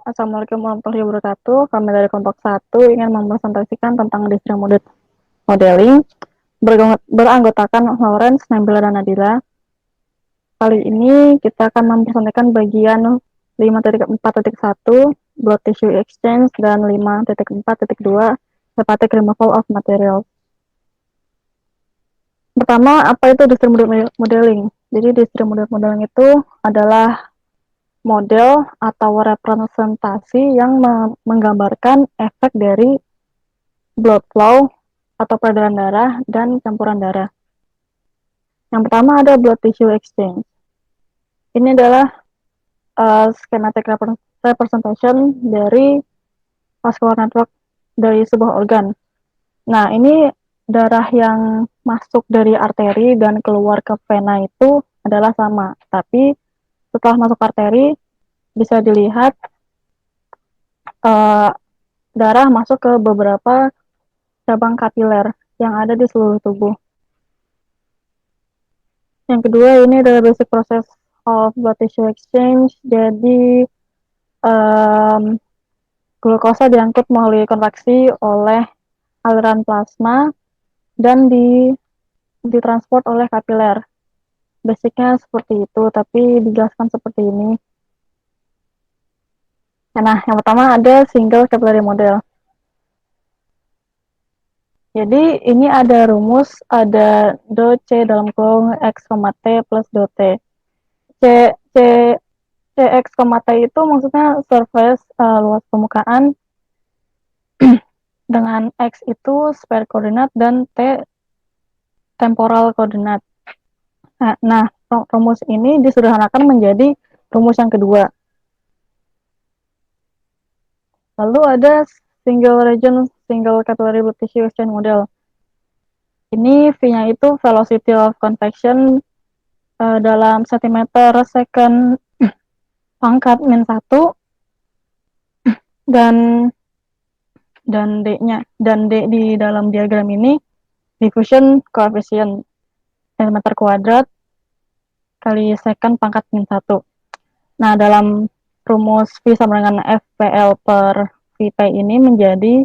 Assalamualaikum warahmatullahi wabarakatuh. Kami dari kelompok 1 ingin mempresentasikan tentang distributed modeling beranggotakan Lawrence, Nabila, dan Nadila. Kali ini kita akan mempresentasikan bagian 5.4.1 blood tissue exchange dan 5.4.2 hepatic removal of material. Pertama, apa itu distributed modeling? Jadi distributed modeling itu adalah model atau representasi yang menggambarkan efek dari blood flow atau peredaran darah dan campuran darah. Yang pertama ada blood tissue exchange. Ini adalah schematic representation dari vascular network dari sebuah organ. Nah, ini darah yang masuk dari arteri dan keluar ke vena itu adalah sama, tapi setelah masuk arteri bisa dilihat darah masuk ke beberapa cabang kapiler yang ada di seluruh tubuh. Yang kedua ini adalah basic process of blood tissue exchange. Jadi glukosa diangkut melalui kontraksi oleh aliran plasma dan ditransport oleh kapiler. Basicnya seperti itu, tapi dijelaskan seperti ini. Nah, yang pertama ada single capillary model. Jadi ini ada rumus, ada do C dalam kurung X, T plus do T. C Cx, T itu maksudnya surface luas permukaan dengan X itu sphere koordinat dan T temporal koordinat. Nah, rumus ini disederhanakan menjadi rumus yang kedua. Lalu ada single region, single capillary blood tissue exchange model. Ini V-nya itu velocity of convection dalam centimeter second pangkat min 1 dan D-nya. Dan D di dalam diagram ini diffusion coefficient centimeter kuadrat kali second pangkat min 1. Nah, dalam rumus V sama dengan FPL per VP ini menjadi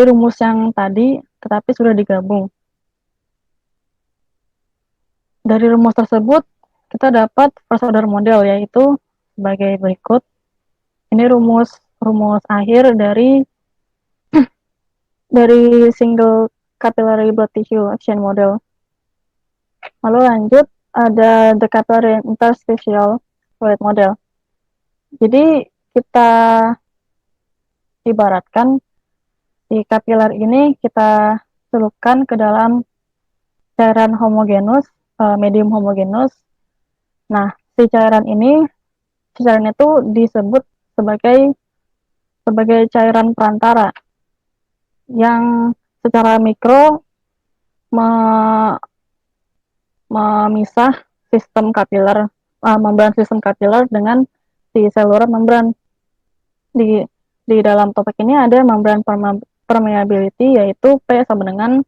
rumus yang tadi, tetapi sudah digabung. Dari rumus tersebut, kita dapat first order model, yaitu sebagai berikut. Ini rumus akhir dari single capillary blood tissue exchange model. Lalu lanjut, ada the capillary interstitial fluid model. Jadi, kita ibaratkan si kapiler ini kita celupkan ke dalam cairan homogenus, medium homogenus. Nah, si cairan itu disebut sebagai cairan perantara yang secara mikro memisah sistem kapiler, membran sistem kapiler dengan si saluran membran. Di dalam topik ini ada membran permeability, yaitu P sama dengan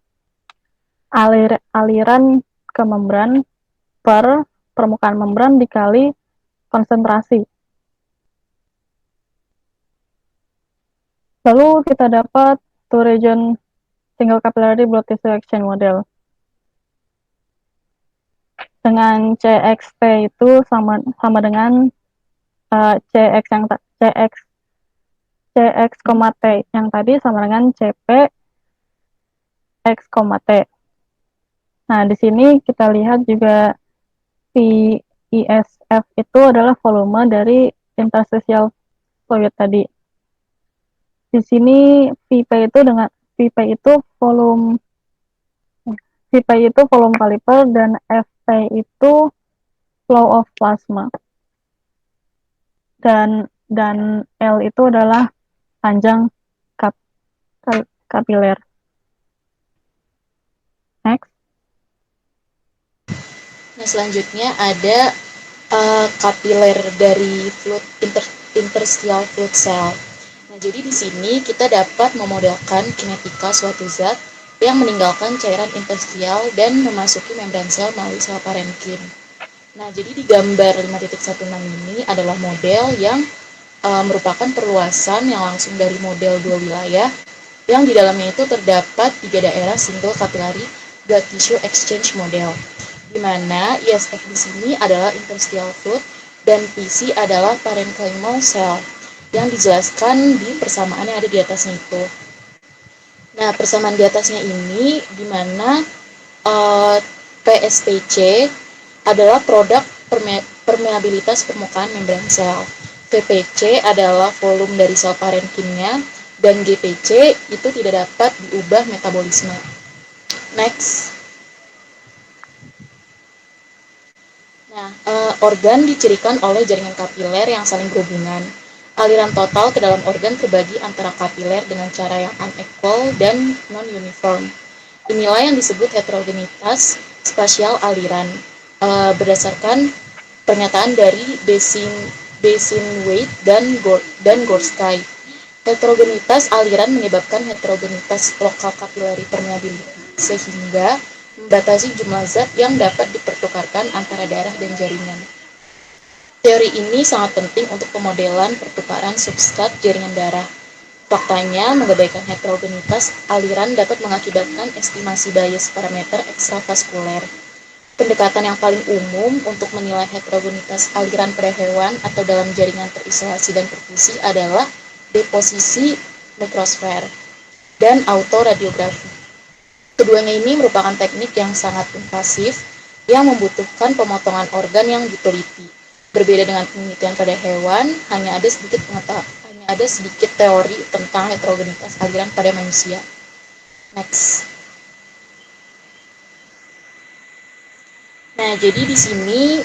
aliran ke membran per permukaan membran dikali konsentrasi. Lalu kita dapat two region single capillary blood tissue exchange model. Dengan CXT itu sama dengan CX T yang tadi sama dengan CP X, T. Nah, di sini kita lihat juga VISF itu adalah volume dari interstitial fluid tadi. Di sini VP itu volume kaliper dan FT itu flow of plasma. Dan L itu adalah panjang kapiler. Next. Nah, selanjutnya ada kapiler dari fluid interstitial fluid cell. Nah, jadi di sini kita dapat memodelkan kinetika suatu zat yang meninggalkan cairan interstisial dan memasuki membran sel melalui sel parenkim. Nah, jadi di gambar 5.16 ini adalah model yang merupakan perluasan yang langsung dari model dua wilayah yang di dalamnya itu terdapat 3 daerah single capillary blood tissue exchange model, di mana ISF di sini adalah interstitial fluid dan PC adalah parenchymal cell yang dijelaskan di persamaan yang ada di atasnya itu. Nah, persamaan di atasnya ini di mana PSPC adalah produk permeabilitas permukaan membran sel. VPC adalah volume dari sel parenkimnya, dan GPC itu tidak dapat diubah metabolisme. Next. Nah, organ dicirikan oleh jaringan kapiler yang saling berhubungan. Aliran total ke dalam organ terbagi antara kapiler dengan cara yang unequal dan non-uniform. Inilah yang disebut heterogenitas spasial aliran, berdasarkan pernyataan dari Basin-Waite dan Gorski. Heterogenitas aliran menyebabkan heterogenitas lokal capillary permeability, sehingga membatasi jumlah zat yang dapat dipertukarkan antara darah dan jaringan. Teori ini sangat penting untuk pemodelan pertukaran substrat jaringan darah. Faktanya, mengabaikan heterogenitas aliran dapat mengakibatkan estimasi bias parameter ekstravaskuler. Pendekatan yang paling umum untuk menilai heterogenitas aliran pada hewan atau dalam jaringan terisolasi dan perfusi adalah deposisi mikrosfer dan autoradiografi. Keduanya ini merupakan teknik yang sangat invasif yang membutuhkan pemotongan organ yang diteliti. Berbeda dengan penelitian pada hewan, hanya ada sedikit teori tentang heterogenitas aliran pada manusia. Next. Nah, jadi di sini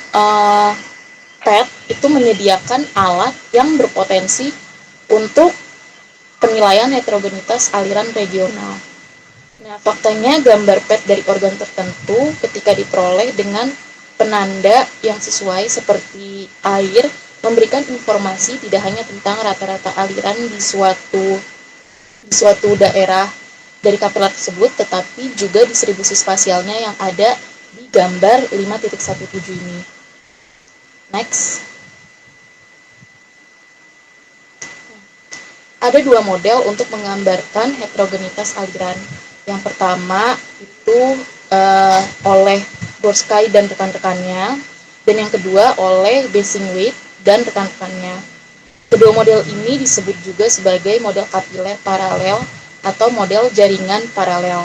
PET itu menyediakan alat yang berpotensi untuk penilaian heterogenitas aliran regional. Nah, faktanya gambar PET dari organ tertentu ketika diperoleh dengan penanda yang sesuai seperti air memberikan informasi tidak hanya tentang rata-rata aliran di suatu daerah dari kapiler tersebut, tetapi juga distribusi spasialnya yang ada di gambar 5.17 ini. Next. Ada dua model untuk menggambarkan heterogenitas aliran. Yang pertama itu oleh Gorski dan rekan-rekannya, dan yang kedua oleh Basin-Waite dan rekan-rekannya. Kedua model ini disebut juga sebagai model kapiler paralel atau model jaringan paralel.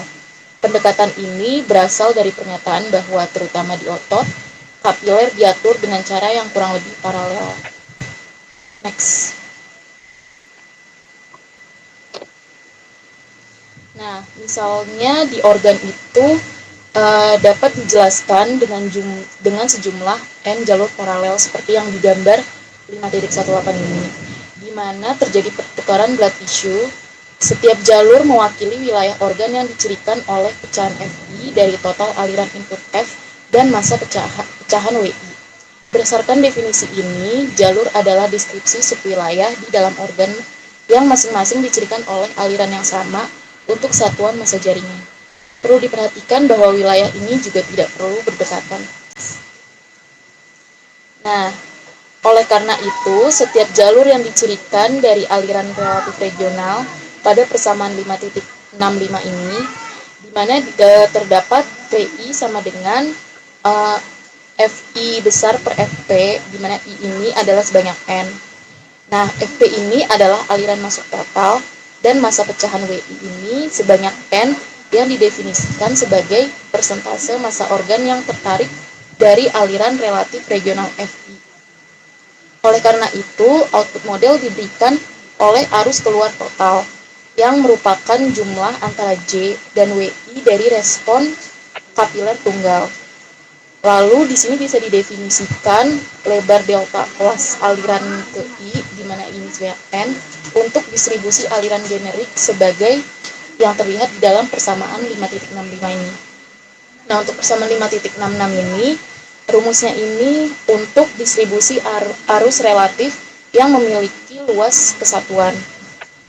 Pendekatan ini berasal dari pernyataan bahwa terutama di otot, kapiler diatur dengan cara yang kurang lebih paralel. Next. Nah, misalnya di organ itu dapat dijelaskan dengan sejumlah N jalur paralel seperti yang digambar 5.18 ini, di mana terjadi pertukaran blood tissue. Setiap jalur mewakili wilayah organ yang dicirikan oleh pecahan Fi dari total aliran input F dan massa pecahan Wi. Berdasarkan definisi ini, jalur adalah deskripsi subwilayah di dalam organ yang masing-masing dicirikan oleh aliran yang sama untuk satuan massa jaringan. Perlu diperhatikan bahwa wilayah ini juga tidak perlu berdekatan. Nah, oleh karena itu, setiap jalur yang dicirikan dari aliran relatif regional pada persamaan 5.65 ini, di mana terdapat VI sama dengan FI besar per FP, di mana I ini adalah sebanyak N. Nah, FP ini adalah aliran masuk total, dan massa pecahan WI ini sebanyak N yang didefinisikan sebagai persentase massa organ yang tertarik dari aliran relatif regional FI. Oleh karena itu, output model diberikan oleh arus keluar total, yang merupakan jumlah antara J dan WI dari respon kapiler tunggal. Lalu di sini bisa didefinisikan lebar delta kelas aliran ke I, di mana ini sebanyak N, untuk distribusi aliran generik sebagai yang terlihat di dalam persamaan 5.65 ini. Nah, untuk persamaan 5.66 ini, rumusnya ini untuk distribusi arus relatif yang memiliki luas kesatuan.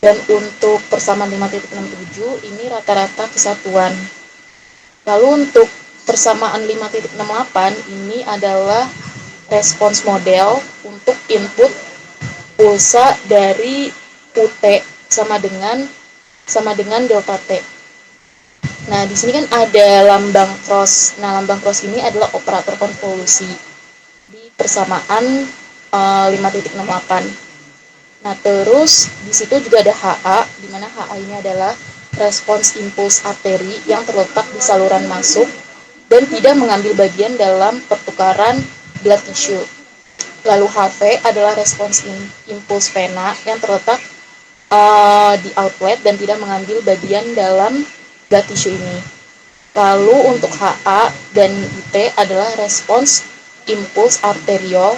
Dan untuk persamaan 5.67 ini rata-rata kesatuan. Lalu untuk persamaan 5.68 ini adalah respons model untuk input pulsa dari UT sama dengan delta T. Nah, di sini kan ada lambang cross. Nah, lambang cross ini adalah operator konvolusi di persamaan 5.68. Nah, terus di situ juga ada HA, di mana HA ini adalah respons impuls arteri yang terletak di saluran masuk dan tidak mengambil bagian dalam pertukaran blood tissue. Lalu HV adalah respons impuls vena yang terletak di outlet dan tidak mengambil bagian dalam blood tissue ini. Lalu untuk HA dan IT adalah respons impuls arteriol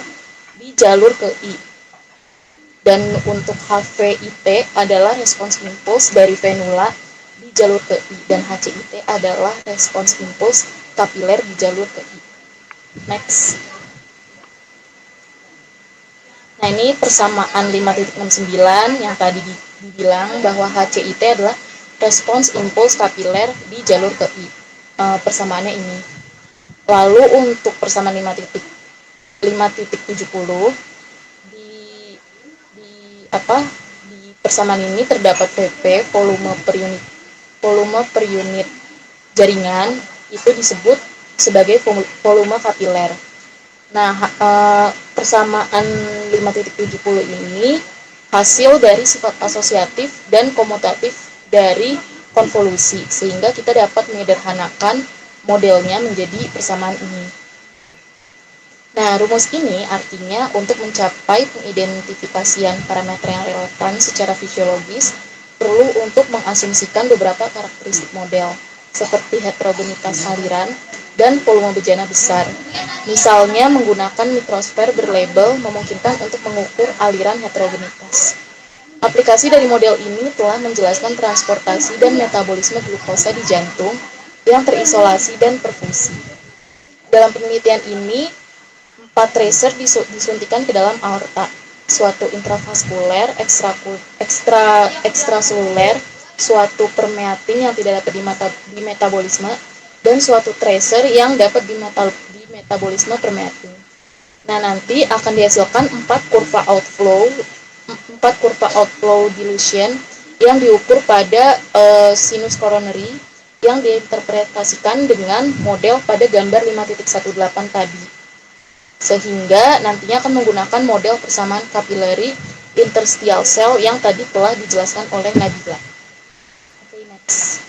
di jalur ke I. Dan untuk HVIT adalah respons impuls dari venula di jalur ke I. Dan HCIT adalah respons impuls kapiler di jalur ke I. Next. Nah, ini persamaan 5.69 yang tadi dibilang bahwa HCIT adalah respons impuls kapiler di jalur ke I. Persamaannya ini. Lalu untuk persamaan 5.70 di persamaan ini terdapat PP volume per unit jaringan itu disebut sebagai volume kapiler. Nah, persamaan 5.70 ini hasil dari sifat asosiatif dan komutatif dari konvolusi, sehingga kita dapat menyederhanakan modelnya menjadi persamaan ini. Nah, rumus ini artinya untuk mencapai pengidentifikasian parameter yang relevan secara fisiologis perlu untuk mengasumsikan beberapa karakteristik model, seperti heterogenitas aliran dan volume bejana besar. Misalnya menggunakan mikrosfer berlabel memungkinkan untuk mengukur aliran heterogenitas. Aplikasi dari model ini telah menjelaskan transportasi dan metabolisme glukosa di jantung yang terisolasi dan perfusi. Dalam penelitian ini, 4 tracer disuntikan ke dalam aorta, suatu intravaskuler, ekstraseluler, suatu permeatin yang tidak dapat dimetabolisme, dan suatu tracer yang dapat dimetabolisme permeatin. Nah, nanti akan dihasilkan 4 kurva outflow dilution yang diukur pada sinus coronary yang diinterpretasikan dengan model pada gambar 5.18 tadi. Sehingga nantinya akan menggunakan model persamaan capillary interstitial cell yang tadi telah dijelaskan oleh Nabila. Oke, next.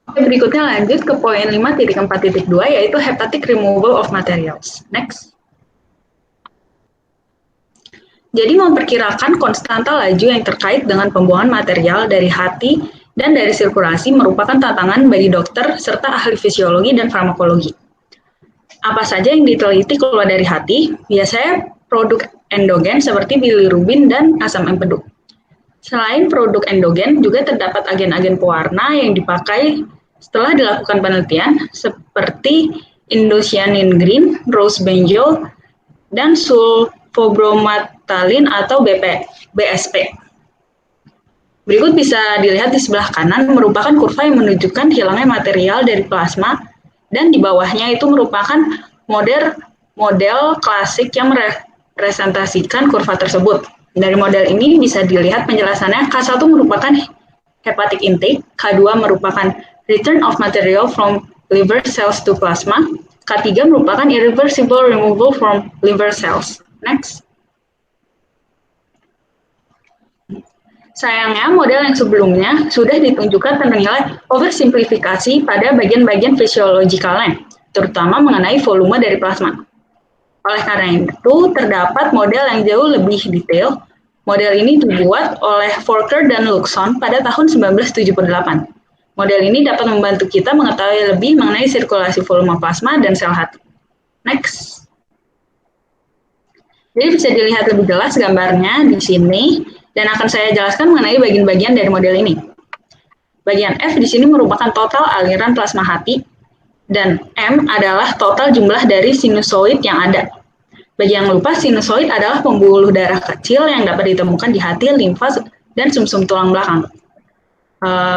Oke, berikutnya lanjut ke poin 5.4.2 yaitu hepatic removal of materials. Next. Jadi memperkirakan konstanta laju yang terkait dengan pembuangan material dari hati dan dari sirkulasi merupakan tantangan bagi dokter serta ahli fisiologi dan farmakologi. Apa saja yang diteliti keluar dari hati? Biasanya produk endogen seperti bilirubin dan asam empedu. Selain produk endogen, juga terdapat agen-agen pewarna yang dipakai setelah dilakukan penelitian seperti indocyanin green, rose benzoyl, dan sulfobromatalin atau BSP. Berikut bisa dilihat di sebelah kanan merupakan kurva yang menunjukkan hilangnya material dari plasma dan di bawahnya itu merupakan model klasik yang merepresentasikan kurva tersebut. Dari model ini bisa dilihat penjelasannya K1 merupakan hepatic intake, K2 merupakan return of material from liver cells to plasma, K3 merupakan irreversible removal from liver cells. Next. Sayangnya, model yang sebelumnya sudah ditunjukkan ternilai oversimplifikasi pada bagian-bagian fisiologikalnya, terutama mengenai volume dari plasma. Oleh karena itu, terdapat model yang jauh lebih detail. Model ini dibuat oleh Forker dan Luxon pada tahun 1978. Model ini dapat membantu kita mengetahui lebih mengenai sirkulasi volume plasma dan sel hati. Next. Jadi bisa dilihat lebih jelas gambarnya di sini, dan akan saya jelaskan mengenai bagian-bagian dari model ini. Bagian F di sini merupakan total aliran plasma hati, dan M adalah total jumlah dari sinusoid yang ada. Bagi yang lupa, sinusoid adalah pembuluh darah kecil yang dapat ditemukan di hati, limfa, dan sumsum tulang belakang.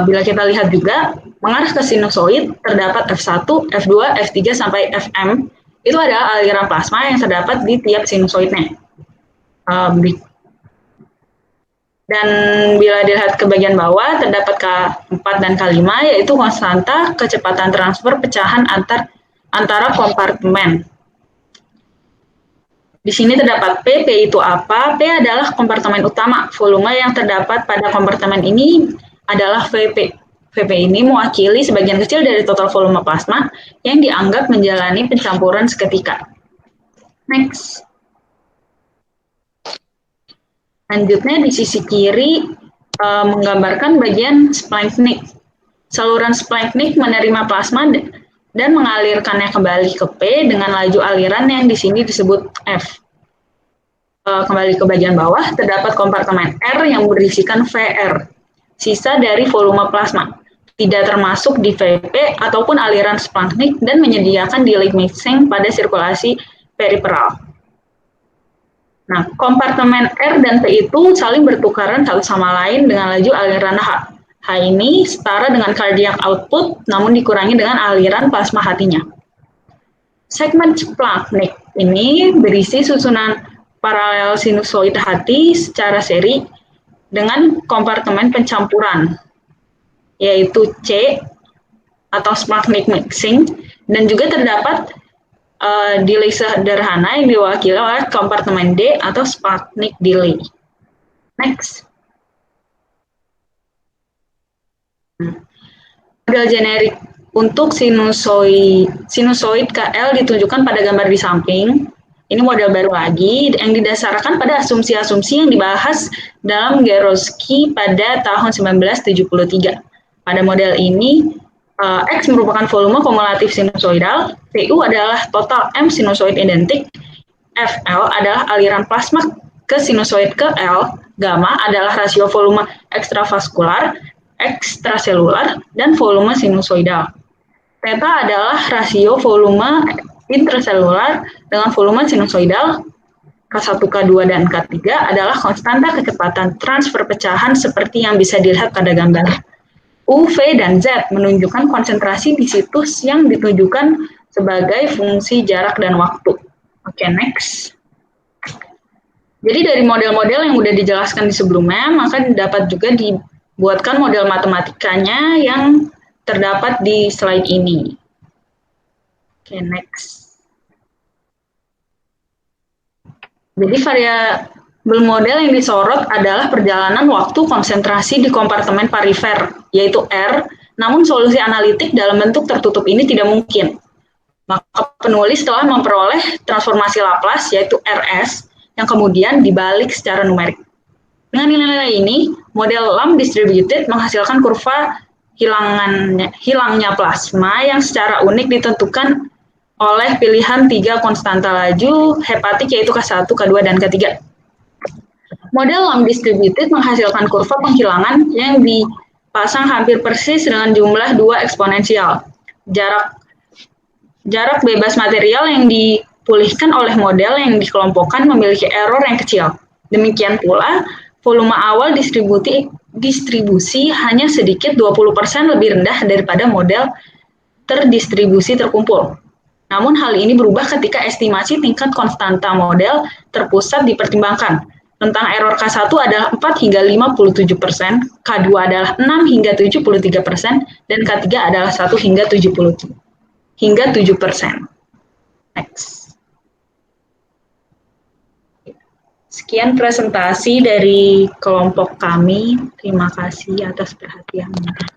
Bila kita lihat juga, mengarah ke sinusoid terdapat F1, F2, F3, sampai Fm. itu adalah aliran plasma yang terdapat di tiap sinusoidnya. Dan bila dilihat ke bagian bawah, terdapat K4 dan K5, yaitu konstanta kecepatan transfer pecahan antara kompartemen. Di sini terdapat P itu apa? P adalah kompartemen utama. Volume yang terdapat pada kompartemen ini adalah Vp. Vp ini mewakili sebagian kecil dari total volume plasma yang dianggap menjalani pencampuran seketika. Next. Selanjutnya di sisi kiri menggambarkan bagian splanchnik. Saluran splanchnik menerima plasma dan mengalirkannya kembali ke P dengan laju aliran yang di sini disebut F. Kembali ke bagian bawah, terdapat kompartemen R yang berisikan VR, sisa dari volume plasma, tidak termasuk di Vp ataupun aliran splanchnik dan menyediakan delay mixing pada sirkulasi periferal. Nah, kompartemen R dan P itu saling bertukaran satu sama lain dengan laju aliran H. H ini setara dengan cardiac output, namun dikurangi dengan aliran plasma hatinya. Segmen splanchnik ini berisi susunan paralel sinusoid hati secara seri dengan kompartemen pencampuran, yaitu C atau splanchnik mixing, dan juga terdapat delay sederhana yang diwakili oleh kompartemen D atau splanchnik delay. Next. Model generik untuk sinusoid KL ditunjukkan pada gambar di samping. Ini model baru lagi yang didasarkan pada asumsi-asumsi yang dibahas dalam Garowski pada tahun 1973. Pada model ini, X merupakan volume kumulatif sinusoidal, VU adalah total M sinusoid identik, FL adalah aliran plasma ke sinusoid ke L, gamma adalah rasio volume ekstravaskular, ekstraselular, dan volume sinusoidal. Theta adalah rasio volume intraselular dengan volume sinusoidal. K1, K2, dan K3 adalah konstanta kecepatan transfer pecahan seperti yang bisa dilihat pada gambar. U, V, dan Z menunjukkan konsentrasi di situs yang ditujukan sebagai fungsi jarak dan waktu. Oke, next. Jadi dari model-model yang sudah dijelaskan di sebelumnya, maka dapat juga dibuatkan model matematikanya yang terdapat di slide ini. Oke, next. Jadi variabel model yang disorot adalah perjalanan waktu konsentrasi di kompartemen perifer, yaitu R, namun solusi analitik dalam bentuk tertutup ini tidak mungkin. Maka penulis telah memperoleh transformasi Laplace, yaitu RS, yang kemudian dibalik secara numerik. Dengan nilai-nilai ini, model Lamb distributed menghasilkan kurva hilangnya plasma yang secara unik ditentukan oleh pilihan 3 konstanta laju hepatik, yaitu K1, K2, dan K3. Model Lamb distributed menghasilkan kurva penghilangan yang dipasang hampir persis dengan jumlah 2 eksponensial. Jarak bebas material yang dipulihkan oleh model yang dikelompokkan memiliki error yang kecil. Demikian pula, volume awal distribusi hanya sedikit 20% lebih rendah daripada model terdistribusi terkumpul. Namun hal ini berubah ketika estimasi tingkat konstanta model terpusat dipertimbangkan. Rentang error K1 adalah 4 hingga 57%, K2 adalah 6 hingga 73%, dan K3 adalah 1 hingga 7%. Next. Sekian presentasi dari kelompok kami. Terima kasih atas perhatiannya.